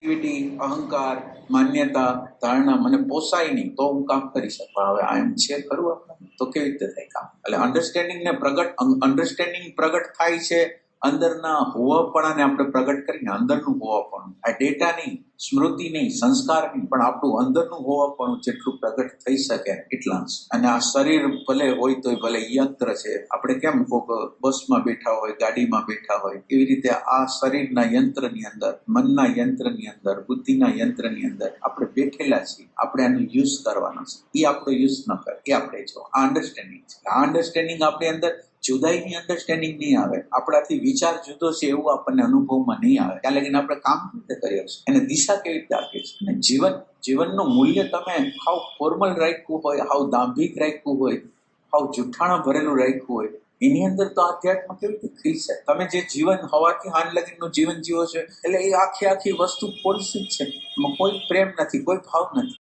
અહંકાર, માન્યતા, ધારણા મને પોસાય નહીં તો હું કામ કરી શકું. હવે આ એમ છે ખરું આપણે તો કેવી રીતે થાય કામ? એટલે અન્ડરસ્ટેન્ડિંગ પ્રગટ થાય છે અંદરના હોવાપણાને આપણે પ્રગટ કરીને અંદરનું હોવાપણું, આ ડેટા નહીં, સ્મૃતિ નહીં, સંસ્કાર નહીં, પણ આપણું અંદરનું હોવાપણું જેટલું પ્રગટ થઈ શકે એટલા. અને આ શરીર ભલે હોય તો ભલે યંત્ર છે. આપણે કેમ બસમાં બેઠા હોય, ગાડીમાં બેઠા હોય, એવી રીતે આ શરીરના યંત્રની અંદર, મનના યંત્રની અંદર, બુદ્ધિના યંત્રની અંદર આપણે બેઠેલા છીએ. આપણે આનો યુઝ કરવાનો છે. એ આપણો યુઝ ન કરે એ આપણે જો આ અન્ડરસ્ટેન્ડિંગ છે. આ અન્ડરસ્ટેન્ડિંગ આપણી અંદર જુદાઈની અન્ડરસ્ટેન્ડિંગ નહીં આવે. આપણાથી વિચાર જુદો છે એવું આપણને અનુભવમાં નહીં આવે. ત્યાં લગીને આપણે કામ કેવી રીતે કરીએ છીએ, એને દિશા કેવી રીતે આપીએ છીએ. અને જીવનનું મૂલ્ય તમે હાવ ફોર્મલ રાખ્યું હોય, હાવ દાંભિક રાખ્યું હોય, હાવ જુઠ્ઠાણા ભરેલું રાખ્યું હોય, એની અંદર તો આધ્યાત્મ કેવી રીતે ખીલશે? તમે જે જીવન હવાથી હાન લગીનું જીવન જીવો છો એટલે એ આખી વસ્તુ પોલિસી જ છે. એમાં કોઈ પ્રેમ નથી, કોઈ ભાવ નથી.